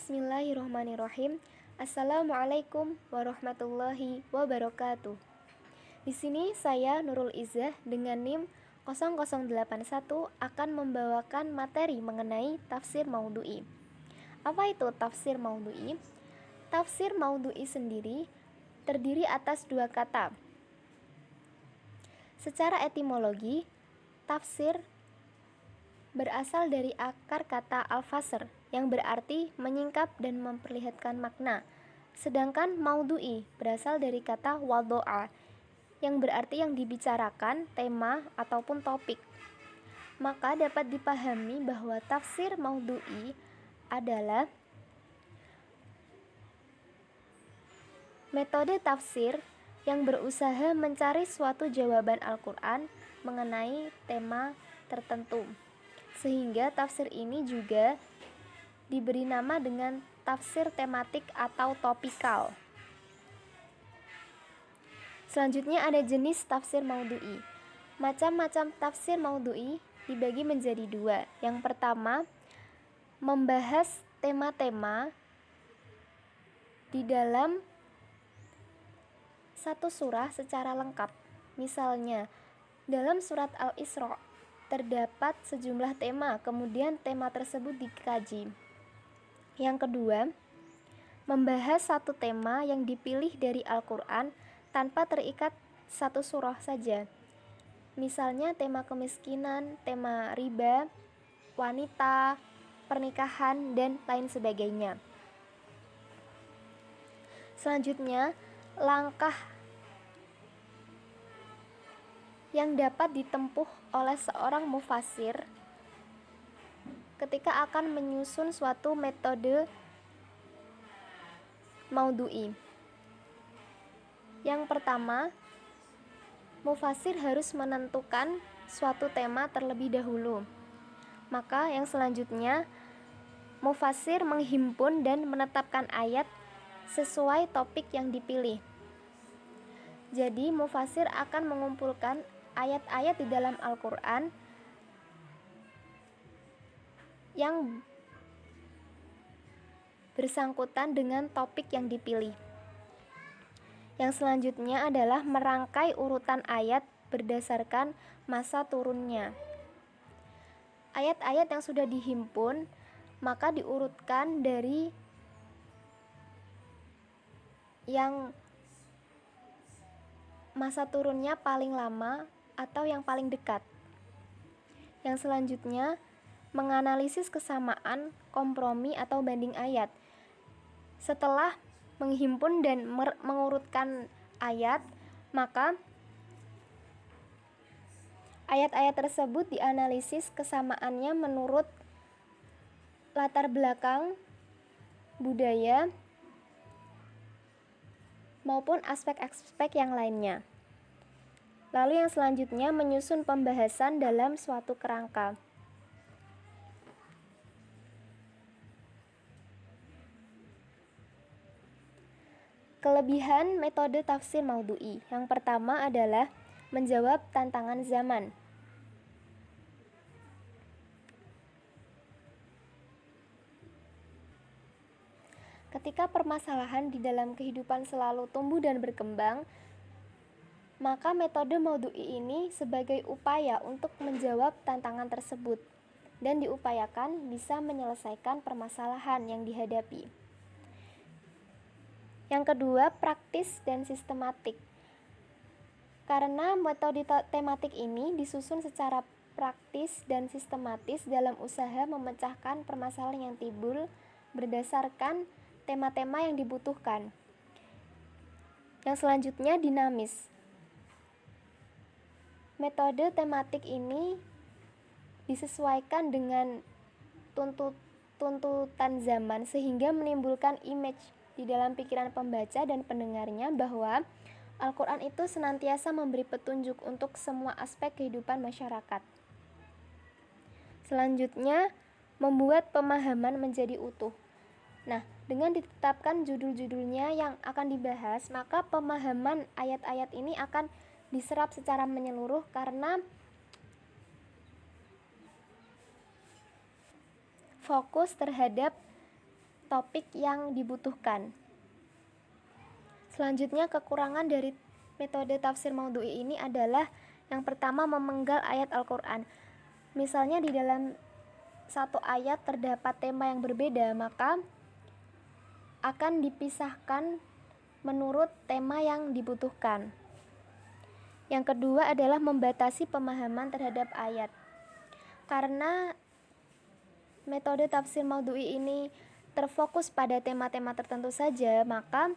Bismillahirrahmanirrahim. Assalamualaikum warahmatullahi wabarakatuh. Di sini saya Nurul Izzah dengan NIM 0081 akan membawakan materi mengenai tafsir maudhu'i. Apa itu tafsir maudhu'i? Tafsir maudhu'i sendiri terdiri atas dua kata. Secara etimologi, tafsir berasal dari akar kata al-fasr yang berarti menyingkap dan memperlihatkan makna. Sedangkan maudhu'i berasal dari kata wadho'a yang berarti yang dibicarakan, tema ataupun topik. Maka dapat dipahami bahwa tafsir maudhu'i adalah metode tafsir yang berusaha mencari suatu jawaban Al-Quran mengenai tema tertentu. Sehingga tafsir ini juga diberi nama dengan tafsir tematik atau topikal. Selanjutnya ada jenis tafsir maudhu'i. Macam-macam tafsir maudhu'i dibagi menjadi dua. Yang pertama, membahas tema-tema di dalam satu surah secara lengkap. Misalnya, dalam surat Al-Isra terdapat sejumlah tema, kemudian tema tersebut dikaji. Yang kedua, membahas satu tema yang dipilih dari Al-Quran tanpa terikat satu surah saja. Misalnya tema kemiskinan, tema riba, wanita, pernikahan, dan lain sebagainya. Selanjutnya, langkah yang dapat ditempuh oleh seorang mufassir ketika akan menyusun suatu metode maudhu'i. Yang pertama, mufassir harus menentukan suatu tema terlebih dahulu. Maka yang selanjutnya, mufassir menghimpun dan menetapkan ayat sesuai topik yang dipilih. Jadi, mufassir akan mengumpulkan ayat-ayat di dalam Al-Quran yang bersangkutan dengan topik yang dipilih. Yang selanjutnya adalah merangkai urutan ayat berdasarkan masa turunnya. Ayat-ayat yang sudah dihimpun maka diurutkan dari yang masa turunnya paling lama atau yang paling dekat. Yang selanjutnya, menganalisis kesamaan, kompromi atau banding ayat. Setelah menghimpun dan mengurutkan ayat, maka ayat-ayat tersebut dianalisis kesamaannya menurut latar belakang, budaya, maupun aspek-aspek yang lainnya. Lalu yang selanjutnya menyusun pembahasan dalam suatu kerangka. Kelebihan metode tafsir maudhu'i. Yang pertama adalah menjawab tantangan zaman. Ketika permasalahan di dalam kehidupan selalu tumbuh dan berkembang, maka metode maudhu'i ini sebagai upaya untuk menjawab tantangan tersebut dan diupayakan bisa menyelesaikan permasalahan yang dihadapi. Yang kedua, praktis dan sistematik. Karena metode tematik ini disusun secara praktis dan sistematis dalam usaha memecahkan permasalahan yang timbul berdasarkan tema-tema yang dibutuhkan. Yang selanjutnya, dinamis. Metode tematik ini disesuaikan dengan tuntutan zaman sehingga menimbulkan image di dalam pikiran pembaca dan pendengarnya bahwa Al-Quran itu senantiasa memberi petunjuk untuk semua aspek kehidupan masyarakat. Selanjutnya, membuat pemahaman menjadi utuh. Nah, dengan ditetapkan judul-judulnya yang akan dibahas, maka pemahaman ayat-ayat ini akan diserap secara menyeluruh karena fokus terhadap topik yang dibutuhkan. Selanjutnya, kekurangan dari metode tafsir maudhu'i ini adalah yang pertama, memenggal ayat Al-Quran. Misalnya di dalam satu ayat terdapat tema yang berbeda, maka akan dipisahkan menurut tema yang dibutuhkan. Yang kedua adalah membatasi pemahaman terhadap ayat. Karena metode tafsir maudhu'i ini terfokus pada tema-tema tertentu saja, maka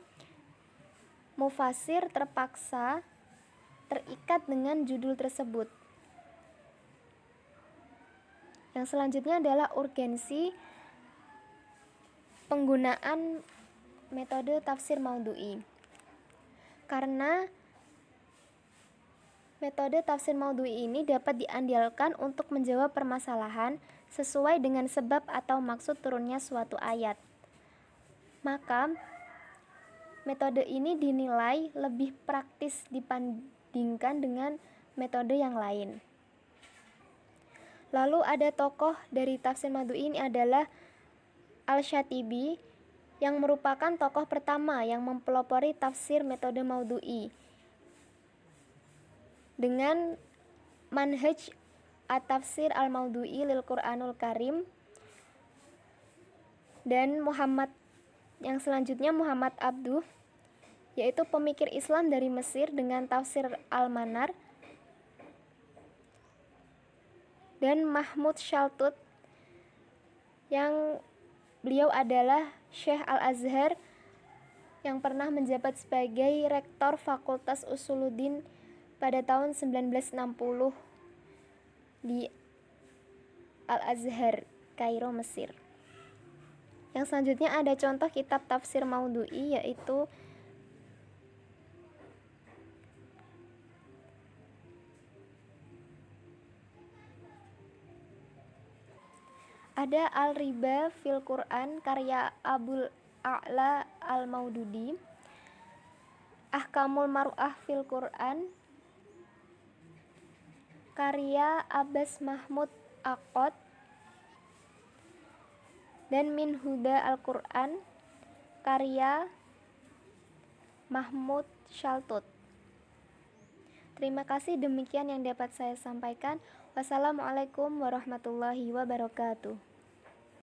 mufasir terpaksa terikat dengan judul tersebut. Yang selanjutnya adalah urgensi penggunaan metode tafsir maudhu'i. Karena metode tafsir maudhu'i ini dapat diandalkan untuk menjawab permasalahan sesuai dengan sebab atau maksud turunnya suatu ayat. Maka metode ini dinilai lebih praktis dibandingkan dengan metode yang lain. Lalu ada tokoh dari tafsir maudhu'i ini adalah Al-Syatibi, yang merupakan tokoh pertama yang mempelopori tafsir metode maudhu'i dengan manhaj at-tafsir al-maudhu'i lil Qur'anul Karim. Dan yang selanjutnya Muhammad Abduh, yaitu pemikir Islam dari Mesir dengan tafsir Al-Manar. Dan Mahmud Shaltut, yang beliau adalah Syekh Al-Azhar yang pernah menjabat sebagai Rektor Fakultas Usuluddin pada tahun 1960 di Al-Azhar, Kairo, Mesir. Yang selanjutnya ada contoh kitab tafsir maudhu'i, yaitu ada Al-Riba fil Quran karya Abul A'la Al-Maududi, Ahkamul Mar'ah fil Quran karya Abbas Mahmud Aqad, dan Min Huda Al-Quran karya Mahmud Shaltut. Terima kasih, demikian yang dapat saya sampaikan. Wassalamualaikum warahmatullahi wabarakatuh.